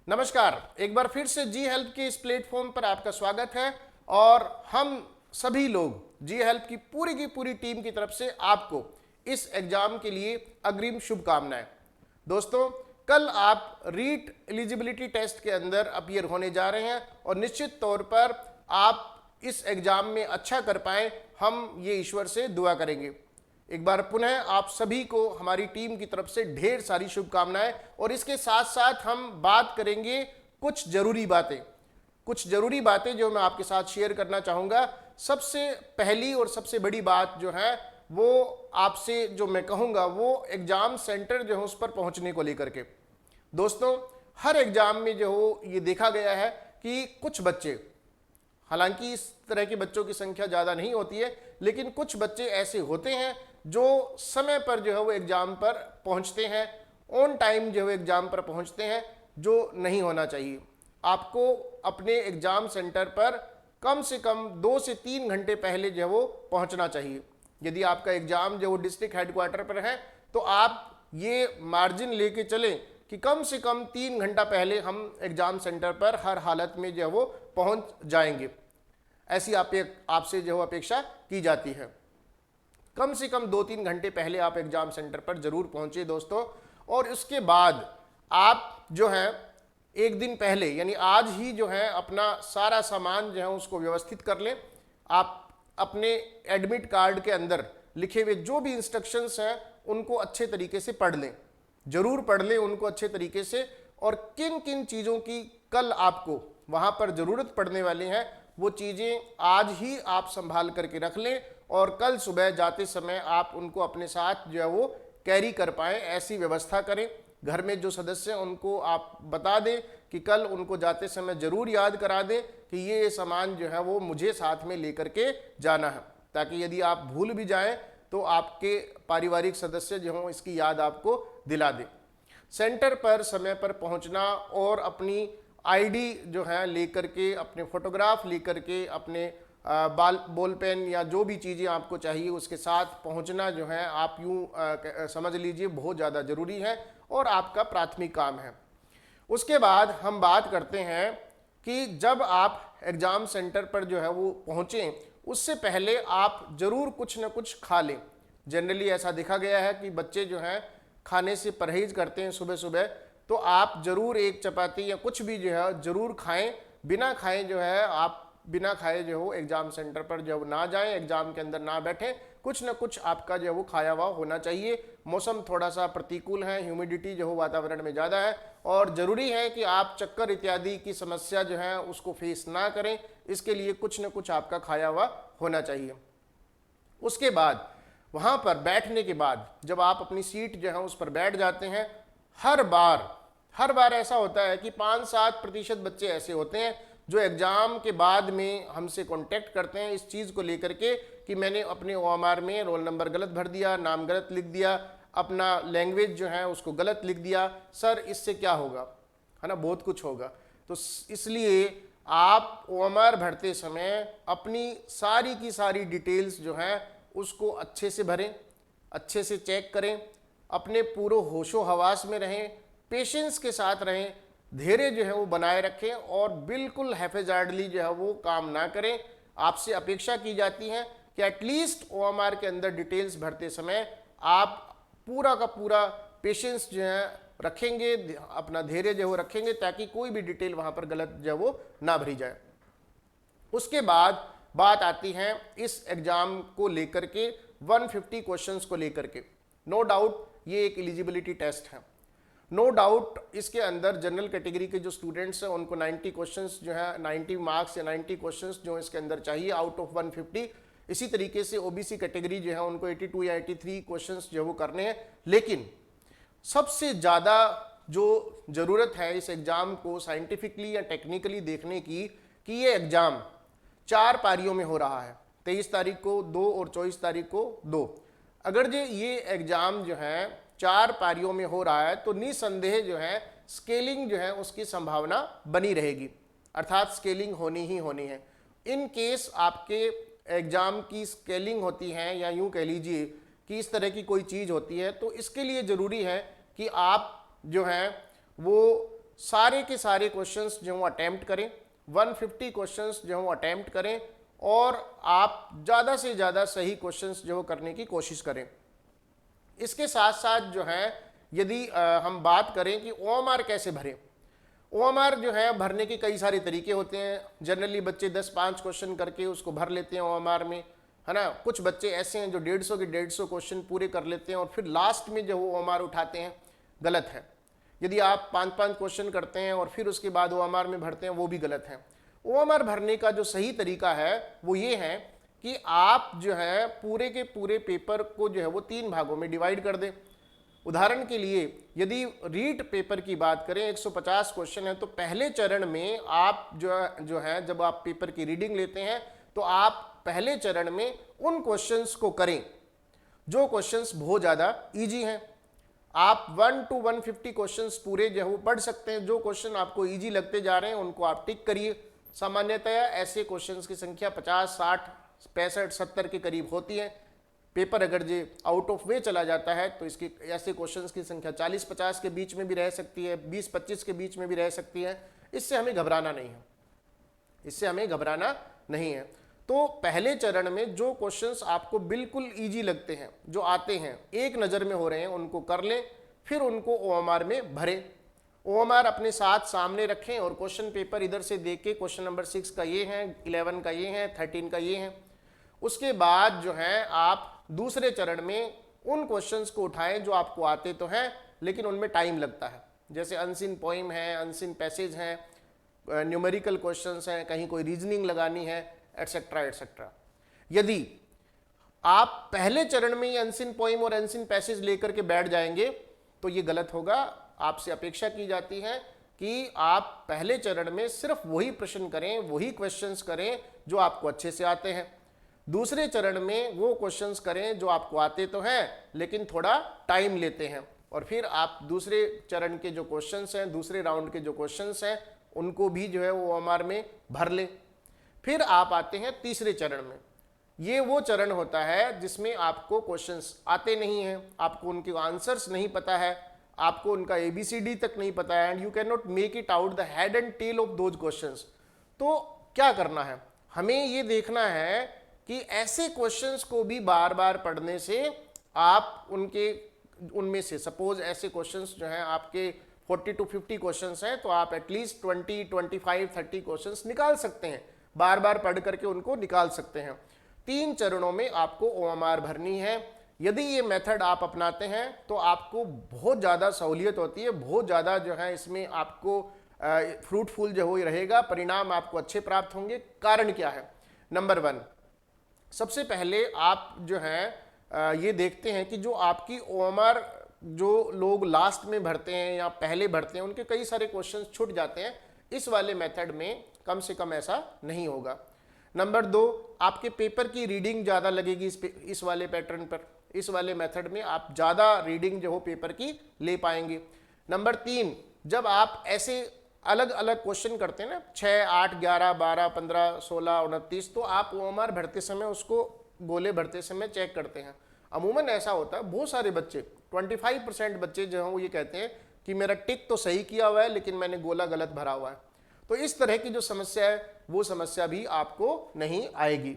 नमस्कार, एक बार फिर से जी हेल्प के इस प्लेटफॉर्म पर आपका स्वागत है। और हम सभी लोग जी हेल्प की पूरी टीम की तरफ से आपको इस एग्जाम के लिए अग्रिम शुभकामनाएं। दोस्तों, कल आप रीट एलिजिबिलिटी टेस्ट के अंदर अपीयर होने जा रहे हैं और निश्चित तौर पर आप इस एग्जाम में अच्छा कर पाएं, हम ये ईश्वर से दुआ करेंगे। एक बार पुनः आप सभी को हमारी टीम की तरफ से ढेर सारी शुभकामनाएं। और इसके साथ साथ हम बात करेंगे कुछ जरूरी बातें जो मैं आपके साथ शेयर करना चाहूंगा। सबसे पहली और सबसे बड़ी बात जो है वो आपसे जो मैं कहूंगा वो एग्जाम सेंटर जो है उस पर पहुंचने को लेकर के। दोस्तों, हर एग्जाम में जो हो ये देखा गया है कि कुछ बच्चे, हालांकि इस तरह के बच्चों की संख्या ज़्यादा नहीं होती है, लेकिन कुछ बच्चे ऐसे होते हैं जो समय पर जो है वो एग्ज़ाम पर पहुंचते हैं, ऑन टाइम जो है एग्ज़ाम पर पहुंचते हैं, जो नहीं होना चाहिए। आपको अपने एग्ज़ाम सेंटर पर कम से कम 2 से 3 घंटे पहले जो है वो पहुंचना चाहिए। यदि आपका एग्ज़ाम जो वो डिस्ट्रिक्ट हेडक्वार्टर पर है तो आप ये मार्जिन लेके चलें कि कम से कम 3 घंटा पहले हम एग्ज़ाम सेंटर पर हर हालत में जो है वो पहुंच जाएंगे। ऐसी आपसे जो अपेक्षा की जाती है। कम से कम 2-3 घंटे पहले आप एग्जाम सेंटर पर जरूर पहुंचे दोस्तों। और उसके बाद आप जो है एक दिन पहले यानी आज ही जो है अपना सारा सामान जो है उसको व्यवस्थित कर लें। आप अपने एडमिट कार्ड के अंदर लिखे हुए जो भी इंस्ट्रक्शंस हैं उनको अच्छे तरीके से पढ़ लें, जरूर पढ़ लें उनको अच्छे तरीके से। और किन किन चीज़ों की कल आपको वहाँ पर ज़रूरत पड़ने वाली है वो चीज़ें आज ही आप संभाल करके रख लें और कल सुबह जाते समय आप उनको अपने साथ जो है वो कैरी कर पाएँ, ऐसी व्यवस्था करें। घर में जो सदस्य हैं उनको आप बता दें कि कल उनको जाते समय ज़रूर याद करा दें कि ये सामान जो है वो मुझे साथ में लेकर के जाना है, ताकि यदि आप भूल भी जाएं तो आपके पारिवारिक सदस्य जो हों इसकी याद आपको दिला दें। सेंटर पर समय पर पहुंचना और अपनी आईडी जो है लेकर के, अपने फोटोग्राफ लेकर के, अपने बॉल पेन या जो भी चीज़ें आपको चाहिए उसके साथ पहुंचना जो है आप यूँ समझ लीजिए बहुत ज़्यादा ज़रूरी है और आपका प्राथमिक काम है। उसके बाद हम बात करते हैं कि जब आप एग्ज़ाम सेंटर पर जो है वो पहुँचें उससे पहले आप ज़रूर कुछ न कुछ खा लें। जनरली ऐसा देखा गया है कि बच्चे जो हैं खाने से परहेज करते हैं सुबह सुबह, तो आप ज़रूर एक चपाती या कुछ भी जो है ज़रूर खाएं। बिना खाए जो है आप बिना खाए जो हो एग्ज़ाम सेंटर पर जो ना जाएं, एग्ज़ाम के अंदर ना बैठें। कुछ ना कुछ आपका जो है वो खाया हुआ होना चाहिए। मौसम थोड़ा सा प्रतिकूल है, ह्यूमिडिटी जो हो वातावरण में ज़्यादा है और ज़रूरी है कि आप चक्कर इत्यादि की समस्या जो है उसको फेस ना करें। इसके लिए कुछ ना कुछ आपका खाया हुआ होना चाहिए। उसके बाद वहाँ पर बैठने के बाद जब आप अपनी सीट जो है उस पर बैठ जाते हैं, हर बार ऐसा होता है कि 5-7% बच्चे ऐसे होते हैं जो एग्ज़ाम के बाद में हमसे कांटेक्ट करते हैं इस चीज़ को लेकर के कि मैंने अपने ओएमआर में रोल नंबर गलत भर दिया, नाम गलत लिख दिया, अपना लैंग्वेज जो है उसको गलत लिख दिया, सर इससे क्या होगा, है ना, बहुत कुछ होगा। तो इसलिए आप ओएमआर भरते समय अपनी सारी की सारी डिटेल्स जो हैं उसको अच्छे से भरें, अच्छे से चेक करें, अपने पूरे होशो हवास में रहें, पेशेंस के साथ रहें, धैर्य जो है वो बनाए रखें और बिल्कुल हैफेजार्डली जो है वो काम ना करें। आपसे अपेक्षा की जाती है कि एटलीस्ट ओएमआर के अंदर डिटेल्स भरते समय आप पूरा का पूरा पेशेंस जो है रखेंगे, अपना धैर्य जो है रखेंगे ताकि कोई भी डिटेल वहाँ पर गलत जो है वो ना भरी जाए। उसके बाद बात आती है इस एग्ज़ाम को लेकर के 150 क्वेश्चंस को लेकर के। नो डाउट ये एक एलिजिबिलिटी टेस्ट है, नो डाउट इसके अंदर जनरल कैटेगरी के जो स्टूडेंट्स हैं उनको 90 क्वेश्चंस जो है 90 मार्क्स या 90 क्वेश्चंस जो इसके अंदर चाहिए आउट ऑफ 150। इसी तरीके से ओबीसी कैटेगरी जो है उनको 82 या 83 क्वेश्चंस जो वो करने हैं। लेकिन सबसे ज़्यादा जो ज़रूरत है इस एग्ज़ाम को साइंटिफिकली या टेक्निकली देखने की कि ये एग्ज़ाम 4 पारियों में हो रहा है, 23 तारीख को 2 और 24 तारीख को 2। अगर जो ये एग्ज़ाम जो है 4 पारियों में हो रहा है तो निसंदेह जो है स्केलिंग जो है उसकी संभावना बनी रहेगी, अर्थात स्केलिंग होनी ही होनी है। इन केस आपके एग्ज़ाम की स्केलिंग होती है या यूँ कह लीजिए कि इस तरह की कोई चीज़ होती है तो इसके लिए ज़रूरी है कि आप जो है वो सारे के सारे क्वेश्चंस जो वो अटेम्प्ट करें, 150 क्वेश्चंस जो वो अटेम्प्ट करें और आप ज़्यादा से ज़्यादा सही क्वेश्चंस जो करने की कोशिश करें। इसके साथ साथ जो है यदि हम बात करें कि OMR कैसे भरें, OMR जो है भरने के कई सारे तरीके होते हैं। जनरली बच्चे 10-5 क्वेश्चन करके उसको भर लेते हैं OMR में, है ना। कुछ बच्चे ऐसे हैं जो 150 के 150 क्वेश्चन पूरे कर लेते हैं और फिर लास्ट में जो वो OMR उठाते हैं, गलत है। यदि आप 5-5 क्वेश्चन करते हैं और फिर उसके बाद OMR में भरते हैं, वो भी गलत है। OMR भरने का जो सही तरीका है वो ये है कि आप जो है पूरे के पूरे पेपर को जो है वो 3 भागों में डिवाइड कर दें। उदाहरण के लिए यदि रीट पेपर की बात करें, 150 क्वेश्चन है, तो पहले चरण में आप जो है जब आप पेपर की रीडिंग लेते हैं तो आप पहले चरण में उन क्वेश्चंस को करें जो क्वेश्चंस बहुत ज़्यादा इजी हैं। आप 1 to 150 क्वेश्चंस पूरे जो है वो पढ़ सकते हैं। जो क्वेश्चन आपको इजी लगते जा रहे हैं उनको आप टिक करिए। सामान्यतया ऐसे क्वेश्चंस की संख्या 50, 60, 65, 70 के करीब होती है। पेपर अगर जो आउट ऑफ वे चला जाता है तो इसकी ऐसे क्वेश्चंस की संख्या 40-50 के बीच में भी रह सकती है, 20-25 के बीच में भी रह सकती है। इससे हमें घबराना नहीं है, इससे हमें घबराना नहीं है। तो पहले चरण में जो क्वेश्चंस आपको बिल्कुल इजी लगते हैं, जो आते हैं, एक नज़र में हो रहे हैं, उनको कर लें, फिर उनको OMR में भरें। OMR अपने साथ सामने रखें और क्वेश्चन पेपर इधर से देख के क्वेश्चन नंबर 6 का ये है, 11 का ये है, 13 का ये है। उसके बाद जो है आप दूसरे चरण में उन क्वेश्चंस को उठाएं जो आपको आते तो हैं लेकिन उनमें टाइम लगता है, जैसे अनसीन पोइम है, अनसीन पैसेज हैं, न्यूमेरिकल क्वेश्चंस हैं, कहीं कोई रीजनिंग लगानी है, एटसेट्रा एटसेट्रा। यदि आप पहले चरण में ये अनसीन पोइम और अनसीन पैसेज लेकर के बैठ जाएंगे तो ये गलत होगा। आपसे अपेक्षा की जाती है कि आप पहले चरण में सिर्फ वही प्रश्न करें, वही क्वेश्चंस करें जो आपको अच्छे से आते हैं। दूसरे चरण में वो क्वेश्चंस करें जो आपको आते तो हैं लेकिन थोड़ा टाइम लेते हैं, और फिर आप दूसरे चरण के जो क्वेश्चंस हैं, दूसरे राउंड के जो क्वेश्चंस हैं, उनको भी जो है वो OMR में भर लें। फिर आप आते हैं तीसरे चरण में। ये वो चरण होता है जिसमें आपको क्वेश्चंस आते नहीं हैं, आपको उनके आंसर्स नहीं पता है, आपको उनका ABCD तक नहीं पता है, and you can not make it out the head and tail of those questions. तो क्या करना है, हमें ये देखना है कि ऐसे क्वेश्चंस को भी बार बार पढ़ने से आप उनमें से सपोज ऐसे क्वेश्चंस जो हैं आपके 40 to 50 क्वेश्चंस हैं, तो आप एटलीस्ट 20, 25, 30 क्वेश्चंस निकाल सकते हैं, बार बार पढ़ करके उनको निकाल सकते हैं। 3 चरणों में आपको OMR भरनी है। यदि ये मेथड आप अपनाते हैं तो आपको बहुत ज़्यादा सहूलियत होती है, बहुत ज़्यादा जो है इसमें आपको फ्रूटफुल जो हो रहेगा, परिणाम आपको अच्छे प्राप्त होंगे। कारण क्या है? नंबर 1, सबसे पहले आप जो है ये देखते हैं कि जो आपकी OMR जो लोग लास्ट में भरते हैं या पहले भरते हैं उनके कई सारे क्वेश्चंस छूट जाते हैं। इस वाले मेथड में कम से कम ऐसा नहीं होगा। नंबर 2, आपके पेपर की रीडिंग ज़्यादा लगेगी इस वाले पैटर्न पर। इस वाले मेथड में आप ज़्यादा रीडिंग जो हो पेपर की ले पाएंगे। नंबर 3, जब आप ऐसे अलग अलग क्वेश्चन करते हैं ना, 6, 8, 11, 12, 15, 16, 29, तो आप OMR भरते समय उसको गोले भरते समय चेक करते हैं। अमूमन ऐसा होता है, बहुत सारे बच्चे 25% बच्चे जो हैं वो ये कहते हैं कि मेरा टिक तो सही किया हुआ है लेकिन मैंने गोला गलत भरा हुआ है। तो इस तरह की जो समस्या है वो समस्या भी आपको नहीं आएगी।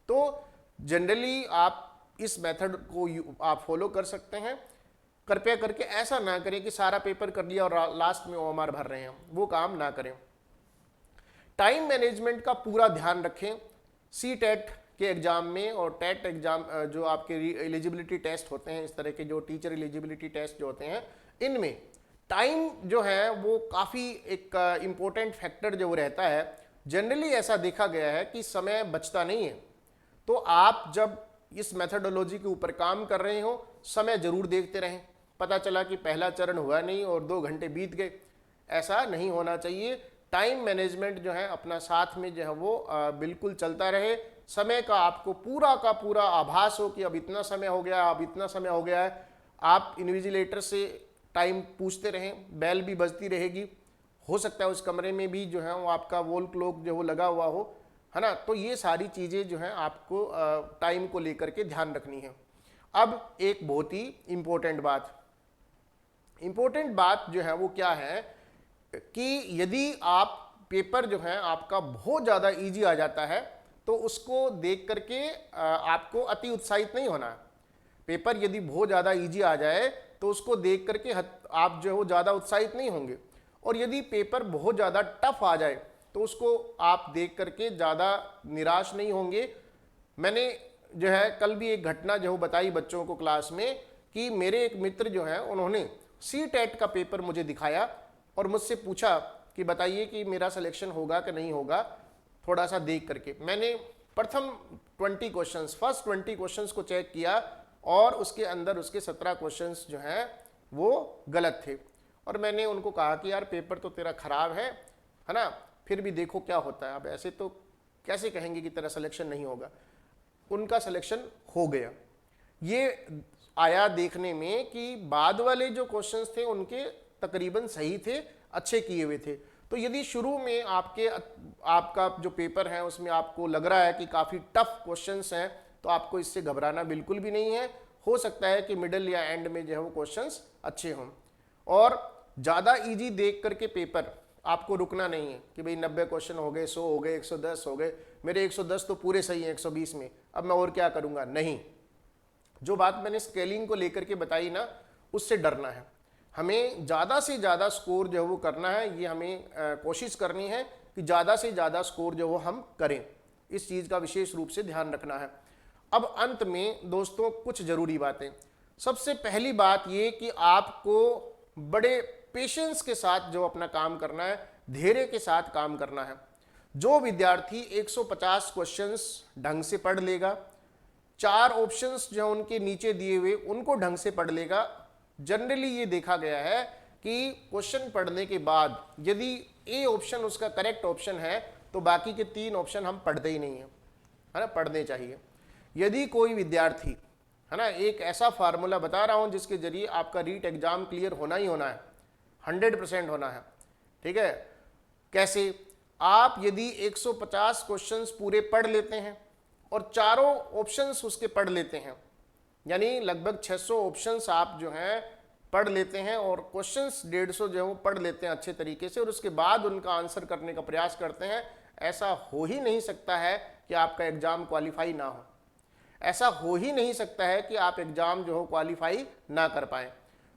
तो जनरली आप इस मेथड को आप फॉलो कर सकते हैं। कृपया करके ऐसा ना करें कि सारा पेपर कर लिया और लास्ट में OMR भर रहे हैं, वो काम ना करें। टाइम मैनेजमेंट का पूरा ध्यान रखें। CTET के एग्जाम में और टेट एग्जाम जो आपके एलिजिबिलिटी टेस्ट होते हैं, इस तरह के जो टीचर एलिजिबिलिटी टेस्ट जो होते हैं, इनमें टाइम जो है वो काफ़ी एक इम्पोर्टेंट फैक्टर जो रहता है। जनरली ऐसा देखा गया है कि समय बचता नहीं है, तो आप जब इस मेथडोलॉजी के ऊपर काम कर रहे हो समय जरूर देखते रहें। पता चला कि पहला चरण हुआ नहीं और 2 घंटे बीत गए, ऐसा नहीं होना चाहिए। टाइम मैनेजमेंट जो है अपना साथ में जो है वो बिल्कुल चलता रहे। समय का आपको पूरा का पूरा आभास हो कि अब इतना समय हो गया, अब इतना समय हो गया है। आप इन्विजिलेटर से टाइम पूछते रहें, बेल भी बजती रहेगी। हो सकता है उस कमरे में भी जो है वो आपका वॉल क्लॉक जो वो लगा हुआ हो, है ना। तो ये सारी चीज़ें जो हैं आपको टाइम को लेकर के ध्यान रखनी है। अब एक बहुत ही इम्पोर्टेंट बात जो है वो क्या है कि यदि आप पेपर जो है आपका बहुत ज़्यादा इजी आ जाता है तो उसको देख करके आपको अति उत्साहित नहीं होना है। पेपर यदि बहुत ज़्यादा इजी आ जाए तो उसको देख करके आप जो है वो ज़्यादा उत्साहित नहीं होंगे, और यदि पेपर बहुत ज़्यादा टफ आ जाए तो उसको आप देख करके ज़्यादा निराश नहीं होंगे। मैंने जो है कल भी एक घटना जो बताई बच्चों को क्लास में कि मेरे एक मित्र जो हैं उन्होंने CTET का पेपर मुझे दिखाया और मुझसे पूछा कि बताइए कि मेरा सिलेक्शन होगा कि नहीं होगा, थोड़ा सा देख करके। मैंने प्रथम 20 क्वेश्चंस, फर्स्ट 20 क्वेश्चंस को चेक किया और उसके अंदर उसके 17 क्वेश्चंस जो हैं वो गलत थे, और मैंने उनको कहा कि यार पेपर तो तेरा खराब है ना, फिर भी देखो क्या होता है। अब ऐसे तो कैसे कहेंगे कि तेरा सिलेक्शन नहीं होगा। उनका सिलेक्शन हो गया। ये आया देखने में कि बाद वाले जो क्वेश्चंस थे उनके तकरीबन सही थे, अच्छे किए हुए थे। तो यदि शुरू में आपका जो पेपर है उसमें आपको लग रहा है कि काफ़ी टफ क्वेश्चंस हैं तो आपको इससे घबराना बिल्कुल भी नहीं है। हो सकता है कि मिडल या एंड में जो है वो क्वेश्चंस अच्छे हों, और ज़्यादा इजी देख करके पेपर आपको रुकना नहीं है कि भाई 90 क्वेश्चन हो गए, 100 हो गए, 110 हो गए, मेरे 110 तो पूरे सही हैं 120 में, अब मैं और क्या करूँगा। नहीं, जो बात मैंने स्केलिंग को लेकर के बताई ना, उससे डरना है। हमें ज़्यादा से ज़्यादा स्कोर जो है वो करना है, ये हमें कोशिश करनी है कि ज़्यादा से ज़्यादा स्कोर जो वो हम करें। इस चीज़ का विशेष रूप से ध्यान रखना है। अब अंत में दोस्तों कुछ ज़रूरी बातें। सबसे पहली बात ये कि आपको बड़े पेशेंस के साथ जो अपना काम करना है, धैर्य के साथ काम करना है। जो विद्यार्थी 150 क्वेश्चंस ढंग से पढ़ लेगा, 4 ऑप्शंस जो उनके नीचे दिए हुए उनको ढंग से पढ़ लेगा, जनरली ये देखा गया है कि क्वेश्चन पढ़ने के बाद यदि ए ऑप्शन उसका करेक्ट ऑप्शन है तो बाकी के 3 ऑप्शन हम पढ़ते ही नहीं है ना, पढ़ने चाहिए। यदि कोई विद्यार्थी है ना, एक ऐसा फार्मूला बता रहा हूं जिसके जरिए आपका रीट एग्जाम क्लियर होना ही होना है, 100% होना है। ठीक है, कैसे? आप यदि 150 क्वेश्चंस पूरे पढ़ लेते हैं और चारों ऑप्शंस उसके पढ़ लेते हैं, यानी लगभग 600 ऑप्शंस आप जो हैं पढ़ लेते हैं और क्वेश्चंस 150 जो है वो पढ़ लेते हैं अच्छे तरीके से, और उसके बाद उनका आंसर करने का प्रयास करते हैं, ऐसा हो ही नहीं सकता है कि आपका एग्जाम क्वालिफाई ना हो। ऐसा हो ही नहीं सकता है कि आप एग्जाम जो हो क्वालिफाई ना कर पाएँ।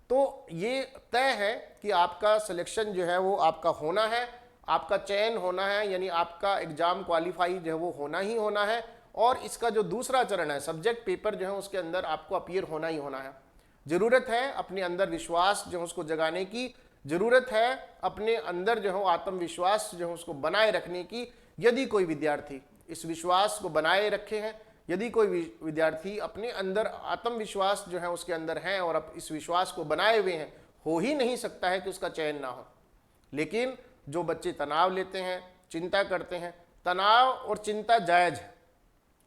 तो ये तय है कि आपका सिलेक्शन जो है वो आपका होना है, आपका चयन होना है, यानी आपका एग्जाम क्वालिफाई जो है वो होना ही होना है। और इसका जो दूसरा चरण है, सब्जेक्ट पेपर जो है उसके अंदर आपको अपीयर होना ही होना है। ज़रूरत है अपने अंदर विश्वास जो है उसको जगाने की, ज़रूरत है अपने अंदर जो है आत्मविश्वास जो है उसको बनाए रखने की। यदि कोई विद्यार्थी इस विश्वास को बनाए रखे हैं, यदि कोई विद्यार्थी अपने अंदर आत्मविश्वास जो है उसके अंदर है और अब इस विश्वास को बनाए हुए हैं, हो ही नहीं सकता है कि उसका चयन ना हो। लेकिन जो बच्चे तनाव लेते हैं, चिंता करते हैं, तनाव और चिंता जायज़ है,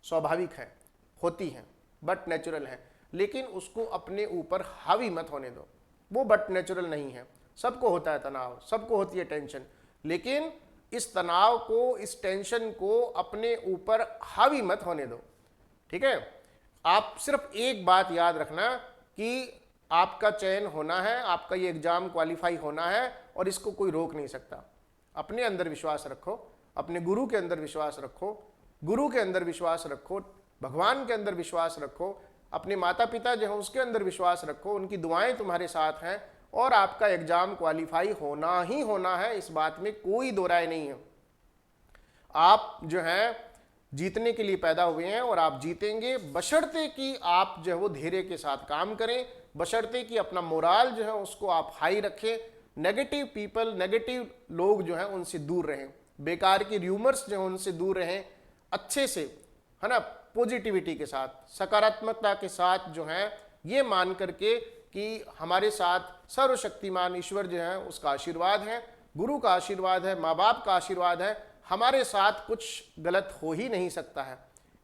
स्वाभाविक है, होती हैं, बट नेचुरल है, लेकिन उसको अपने ऊपर हावी मत होने दो। वो बट नेचुरल नहीं है, सबको होता है तनाव, सबको होती है टेंशन, लेकिन इस तनाव को, इस टेंशन को अपने ऊपर हावी मत होने दो। ठीक है, आप सिर्फ एक बात याद रखना कि आपका चयन होना है, आपका ये एग्जाम क्वालिफाई होना है और इसको कोई रोक नहीं सकता। अपने अंदर विश्वास रखो, अपने गुरु के अंदर विश्वास रखो, गुरु के अंदर विश्वास रखो, भगवान के अंदर विश्वास रखो, अपने माता पिता जो है उसके अंदर विश्वास रखो, उनकी दुआएं तुम्हारे साथ हैं और आपका एग्जाम क्वालिफाई होना ही होना है, इस बात में कोई दो राय नहीं है। आप जो हैं जीतने के लिए पैदा हुए हैं और आप जीतेंगे, बशर्ते कि आप जो है वो धैर्य के साथ काम करें, बशर्ते कि अपना मोराल जो है उसको आप हाई रखें, नेगेटिव पीपल, नेगेटिव लोग जो हैं उनसे दूर रहें, बेकार की र्यूमर्स जो हैं उनसे दूर रहें, अच्छे से है ना, पॉजिटिविटी के साथ, सकारात्मकता के साथ जो है ये मान करके कि हमारे साथ सर्वशक्तिमान ईश्वर जो है उसका आशीर्वाद है, गुरु का आशीर्वाद है, माँ बाप का आशीर्वाद है, हमारे साथ कुछ गलत हो ही नहीं सकता है।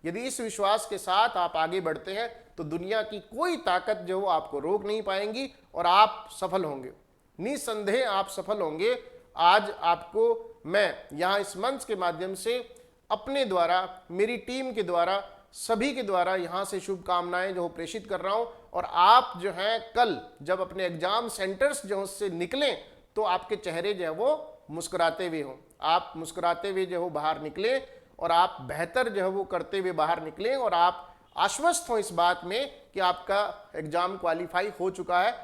यदि इस विश्वास के साथ आप आगे बढ़ते हैं तो दुनिया की कोई ताकत जो आपको रोक नहीं पाएंगी और आप सफल होंगे, निसंदेह आप सफल होंगे। आज आपको मैं यहाँ इस मंच के माध्यम से अपने द्वारा, मेरी टीम के द्वारा, सभी के द्वारा यहाँ से शुभकामनाएं जो प्रेषित कर रहा हूँ, और आप जो हैं कल जब अपने एग्जाम सेंटर्स जो उससे निकलें तो आपके चेहरे जो है वो मुस्कुराते हुए हों, आप मुस्कुराते हुए जो हो बाहर निकले और आप बेहतर जो है वो करते हुए बाहर निकलें और आप आश्वस्त हो इस बात में कि आपका एग्जाम क्वालिफाई हो चुका है।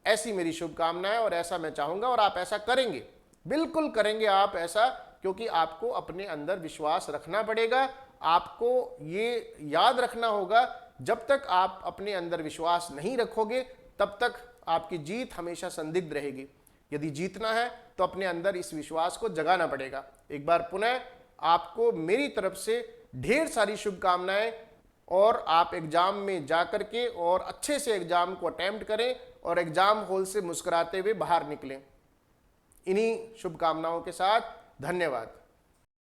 ऐसी मेरी शुभकामनाएं और ऐसा मैं चाहूंगा और आप ऐसा करेंगे, बिल्कुल करेंगे आप ऐसा, क्योंकि आपको अपने अंदर विश्वास रखना पड़ेगा। आपको ये याद रखना होगा, जब तक आप अपने अंदर विश्वास नहीं रखोगे तब तक आपकी जीत हमेशा संदिग्ध रहेगी। यदि जीतना है तो अपने अंदर इस विश्वास को जगाना पड़ेगा। एक बार पुनः आपको मेरी तरफ से ढेर सारी शुभकामनाएं और आप एग्जाम में जाकर के और अच्छे से एग्जाम को अटेम्प्ट करें और एग्जाम हॉल से मुस्कुराते हुए बाहर निकलें। इन्हीं शुभकामनाओं के साथ धन्यवाद।